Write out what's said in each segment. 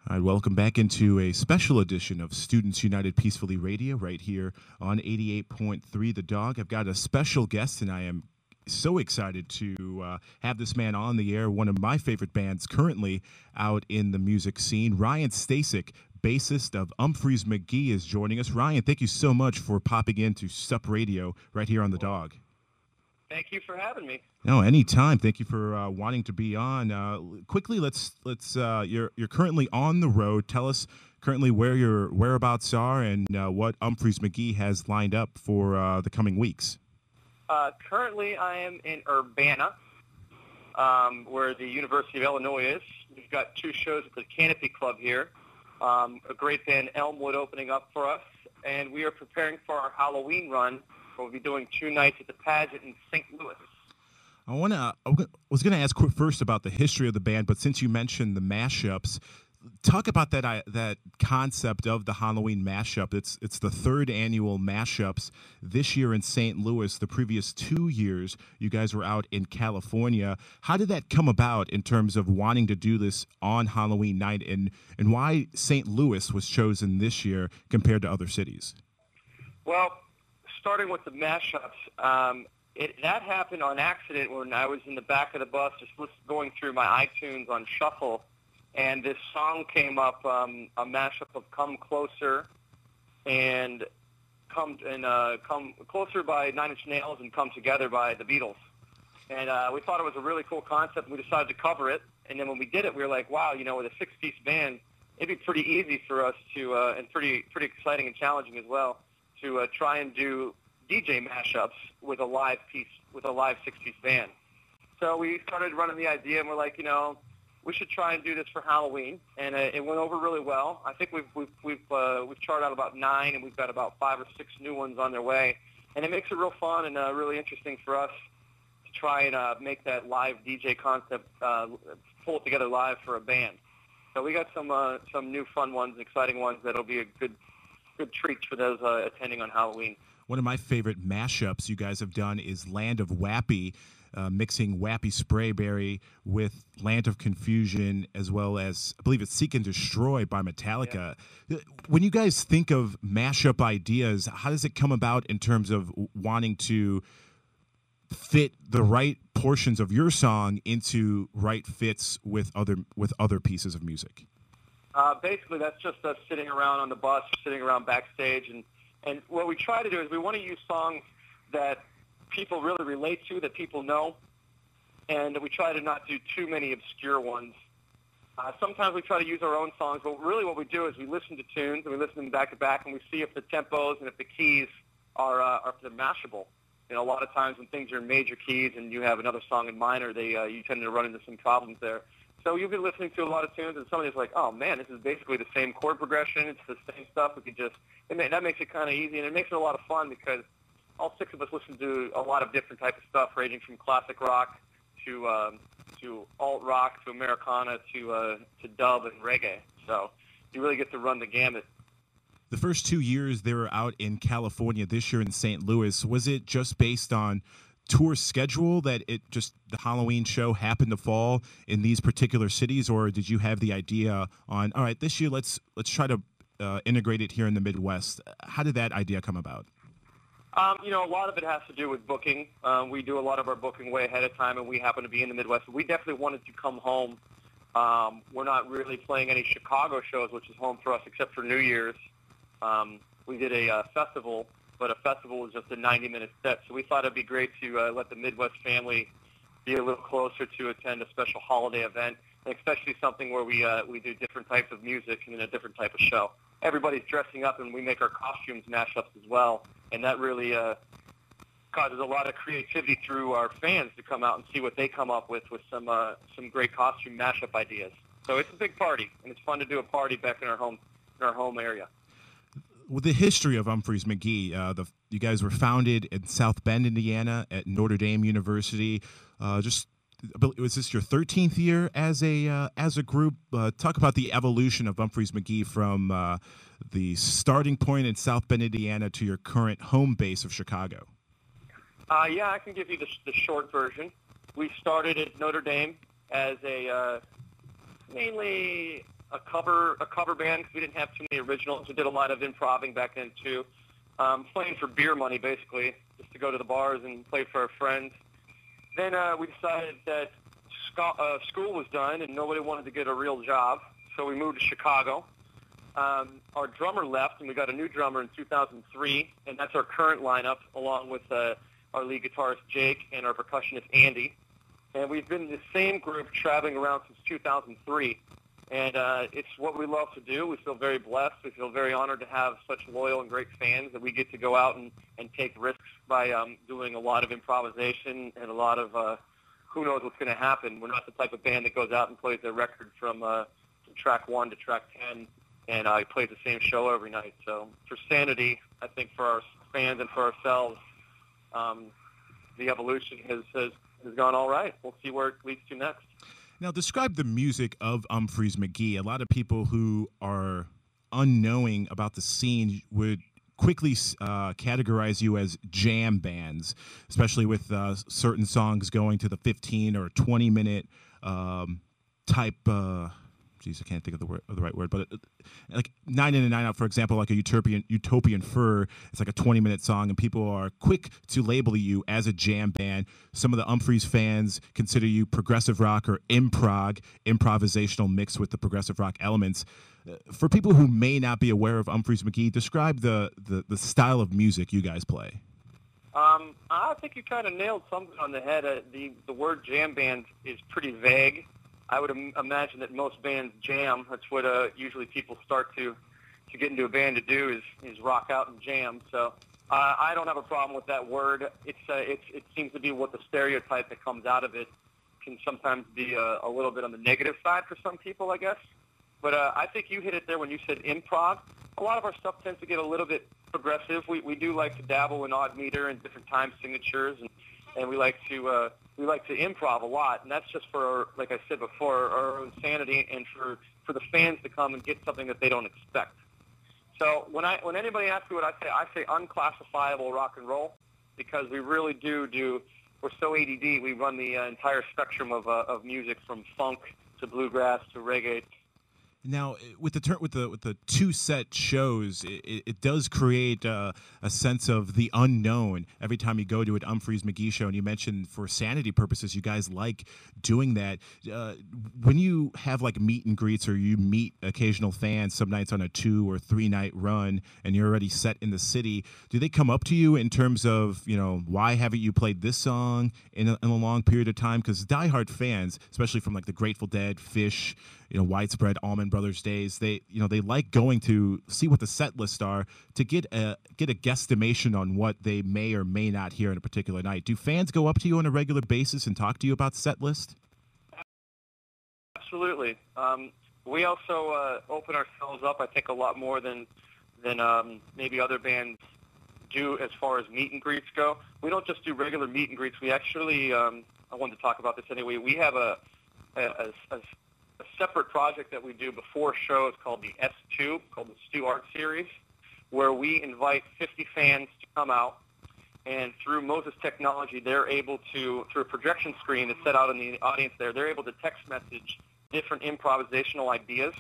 All right, welcome back into a special edition of Students United Peacefully Radio right here on 88.3 The Dog. I've got a special guest, and I am so excited to have this man on the air. One of my favorite bands currently out in the music scene. Ryan Stasik, bassist of Umphreys Mcgee, is joining us. Ryan, thank you so much for popping into S.U.P Radio right here on The Dog. Thank you for having me. No, anytime. Thank you for wanting to be on. Quickly, let's. You're currently on the road. Tell us currently where your whereabouts are and what Umphreys Mcgee has lined up for the coming weeks. Currently, I am in Urbana, where the University of Illinois is. We've got 2 shows at the Canopy Club here. A great band, Elmwood, opening up for us, and we are preparing for our Halloween run. We'll be doing 2 nights at the Pageant in St. Louis. I was going to ask first about the history of the band, but since you mentioned the mashups, talk about that concept of the Halloween mashup. It's the 3rd annual mashups this year in St. Louis. The previous 2 years, you guys were out in California. How did that come about in terms of wanting to do this on Halloween night, and why St. Louis was chosen this year compared to other cities? Well, starting with the mashups, that happened on accident when I was in the back of the bus just going through my iTunes on Shuffle, and this song came up, a mashup of "Come Closer" and "Come Closer" by 9 Inch Nails and "Come Together" by the Beatles. And we thought it was a really cool concept, and we decided to cover it. And then when we did it, we were like, wow, with a 6-piece band, it'd be pretty easy for us to, and pretty exciting and challenging as well, to try and do DJ mashups with a live 6-piece band. So we started running the idea, and we're like, we should try and do this for Halloween, and it went over really well. I think we've charted out about 9, and we've got about 5 or 6 new ones on their way, and it makes it real fun and really interesting for us to try and make that live DJ concept, pull it together live for a band. So we got some new fun ones, exciting ones that'll be a good treat for those attending on Halloween. One of my favorite mashups you guys have done is Land of Wappy, mixing Wappy Sprayberry with Land of Confusion, as well as, I believe it's Seek and Destroy by Metallica. Yeah. When you guys think of mashup ideas, how does it come about in terms of wanting to fit the right portions of your song into right fits with other pieces of music? Basically, that's just us sitting around on the bus, sitting around backstage, and what we try to do is we want to use songs that people really relate to, that people know, and we try to not do too many obscure ones. Sometimes we try to use our own songs, but really what we do is we listen to tunes, and we listen to them back to back, and we see if the tempos and if the keys are if they're mashable. A lot of times when things are in major keys and you have another song in minor, you tend to run into some problems there. So you'll be listening to a lot of tunes, and somebody's like, oh, man, this is basically the same chord progression. It's the same stuff. That makes it kind of easy, and it makes it a lot of fun because all 6 of us listen to a lot of different types of stuff, ranging from classic rock to alt rock to Americana to dub and reggae. So you really get to run the gamut. The first 2 years they were out in California, this year in St. Louis, was it just based on tour schedule that the Halloween show happened to fall in these particular cities, or did you have the idea on, all right, this year let's try to integrate it here in the Midwest? How did that idea come about? A lot of it has to do with booking. We do a lot of our booking way ahead of time, and we happen to be in the Midwest. We definitely wanted to come home. We're not really playing any Chicago shows, which is home for us, except for New Year's. We did a festival, but a festival was just a 90-minute set. So we thought it'd be great to let the Midwest family be a little closer to attend a special holiday event, and especially something where we do different types of music and a different type of show. Everybody's dressing up, and we make our costumes mashups as well, and that really causes a lot of creativity through our fans to come out and see what they come up with some great costume mashup ideas. So it's a big party, and it's fun to do a party back in our home area. With the history of Umphreys Mcgee, you guys were founded in South Bend, Indiana, at Notre Dame University. Was this your 13th year as a group? Talk about the evolution of Umphreys Mcgee from the starting point in South Bend, Indiana, to your current home base of Chicago. Yeah, I can give you the short version. We started at Notre Dame as a mainly a cover band because we didn't have too many originals. We did a lot of improvising back then too, playing for beer money basically, just to go to the bars and play for our friends. Then we decided that school was done and nobody wanted to get a real job, so we moved to Chicago. Our drummer left, and we got a new drummer in 2003, and that's our current lineup, along with our lead guitarist Jake and our percussionist Andy. And we've been in the same group traveling around since 2003. And it's what we love to do. We feel very blessed. We feel very honored to have such loyal and great fans that we get to go out and take risks by doing a lot of improvisation and a lot of who knows what's going to happen. We're not the type of band that goes out and plays their record from track 1 to track 10 and plays the same show every night. So for sanity, I think for our fans and for ourselves, the evolution has gone all right. We'll see where it leads to next. Now, describe the music of Umphreys Mcgee. A lot of people who are unknowing about the scene would quickly categorize you as jam bands, especially with certain songs going to the 15 or 20-minute type. Geez, I can't think of the right word, but like 9 In and 9 Out, for example, like a Utopian Fur, it's like a 20-minute song, and people are quick to label you as a jam band. Some of the Umphreys fans consider you progressive rock or improvisational mixed with the progressive rock elements. For people who may not be aware of Umphreys Mcgee, describe the style of music you guys play. I think you kind of nailed something on the head. The word jam band is pretty vague. I would imagine that most bands jam. That's what usually people start to get into a band to do is rock out and jam. So I don't have a problem with that word. It seems to be what the stereotype that comes out of it can sometimes be a little bit on the negative side for some people, I guess. But I think you hit it there when you said improv. A lot of our stuff tends to get a little bit progressive. We do like to dabble in odd meter and different time signatures, and we like to improv a lot, and that's just for, like I said before, our own sanity and for the fans to come and get something that they don't expect. So when anybody asks me what I say unclassifiable rock and roll, because we really do. We're so ADD. We run the entire spectrum of music from funk to bluegrass to reggae. Now, with the two set shows, it does create a sense of the unknown every time you go to an Umphreys Mcgee show. And you mentioned for sanity purposes, you guys like doing that. When you have like meet and greets, or you meet occasional fans, some nights on a 2 or 3 night run, and you're already set in the city, do they come up to you in terms of, why haven't you played this song in a long period of time? Because diehard fans, especially from like the Grateful Dead, Fish, Widespread, Allman Brothers days, they like going to see what the set lists are to get a guesstimation on what they may or may not hear in a particular night. Do fans go up to you on a regular basis and talk to you about set list? Absolutely. We also open ourselves up, I think, a lot more than maybe other bands do as far as meet and greets go. We don't just do regular meet and greets. We actually, I wanted to talk about this anyway. We have a separate project that we do before shows called the S.U.P, called the Stu Art Series, where we invite 50 fans to come out, and through Moses technology, they're able to, through a projection screen that's set out in the audience there, they're able to text message different improvisational ideas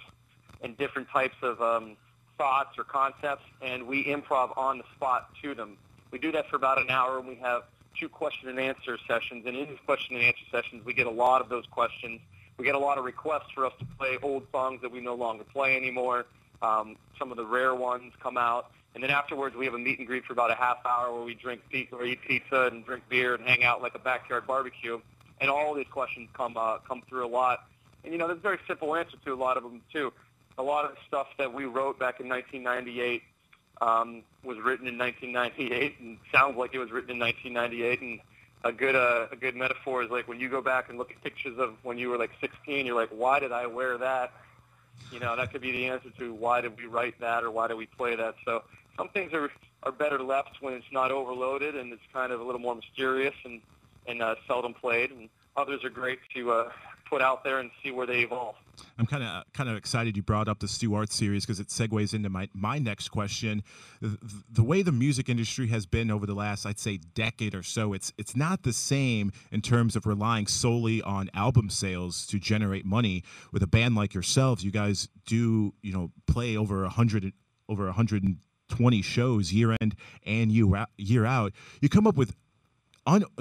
and different types of thoughts or concepts, and we improv on the spot to them. We do that for about an hour, and we have 2 question and answer sessions, and in these question and answer sessions, we get a lot of those questions. We get a lot of requests for us to play old songs that we no longer play anymore. Some of the rare ones come out. And then afterwards, we have a meet and greet for about a half hour where we drink pizza or eat pizza and drink beer and hang out like a backyard barbecue. And all these questions come through a lot. And, there's a very simple answer to a lot of them, too. A lot of the stuff that we wrote back in 1998 was written in 1998 and sounds like it was written in 1998. And a good metaphor is like when you go back and look at pictures of when you were like 16, you're like, why did I wear that? That could be the answer to why did we write that or why did we play that. So some things are better left when it's not overloaded and it's kind of a little more mysterious and seldom played. And others are great to put out there and see where they evolve. I'm kind of excited you brought up the Stu Art series because it segues into my next question. The way the music industry has been over the last, I'd say, decade or so, it's not the same in terms of relying solely on album sales to generate money. With a band like yourselves, you guys do play over 120 shows year in and year out. You come up with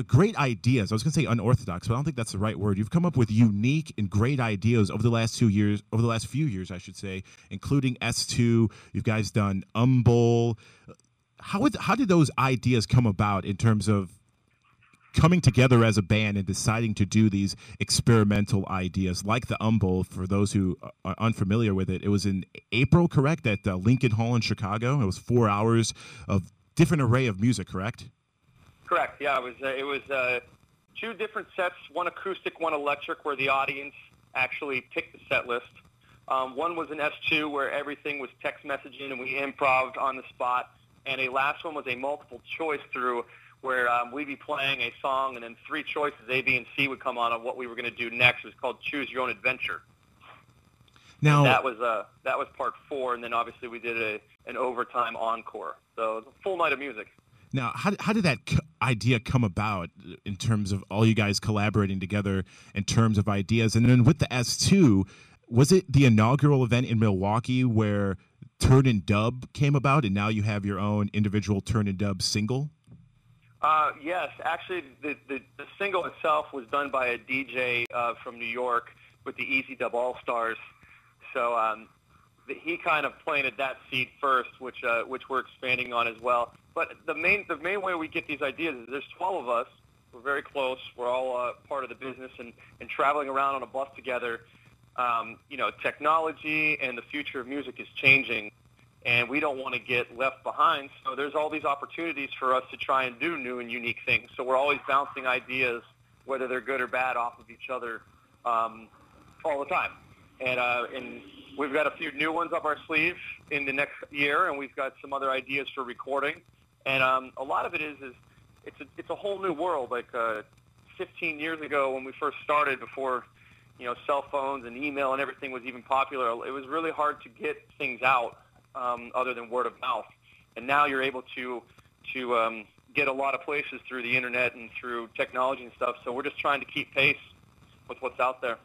great ideas. I was going to say unorthodox, but I don't think that's the right word. You've come up with unique and great ideas over the last few years, I should say, including S2. You guys done Bowl. How did those ideas come about in terms of coming together as a band and deciding to do these experimental ideas like the Bowl? For those who are unfamiliar with it, it was in April, correct, at Lincoln Hall in Chicago. It was 4 hours of different array of music, correct? Correct. Yeah, it was 2 different sets, one acoustic, one electric, where the audience actually picked the set list. One was an S2 where everything was text messaging and we improv'd on the spot, and a last one was a multiple choice through where we'd be playing a song and then 3 choices, A, B, and C, would come on what we were going to do next. It was called Choose Your Own Adventure. Now that was part 4, and then obviously we did an overtime encore. So a full night of music. Now, how did that idea come about in terms of all you guys collaborating together in terms of ideas? And then with the S2, was it the inaugural event in Milwaukee where Turn and Dub came about, and now you have your own individual Turn and Dub single? Yes. Actually, the single itself was done by a DJ from New York with the Easy Dub All-Stars. So he kind of planted that seed first, which we're expanding on as well. But the main way we get these ideas is there's 12 of us. We're very close. We're all part of the business and traveling around on a bus together. Technology and the future of music is changing, and we don't want to get left behind. So there's all these opportunities for us to try and do new and unique things. So we're always bouncing ideas, whether they're good or bad, off of each other all the time. And we've got a few new ones up our sleeve in the next year, and we've got some other ideas for recording. And a lot of it is it's a whole new world. Like 15 years ago when we first started, before cell phones and email and everything was even popular, it was really hard to get things out other than word of mouth. And now you're able to get a lot of places through the internet and through technology and stuff. So we're just trying to keep pace with what's out there.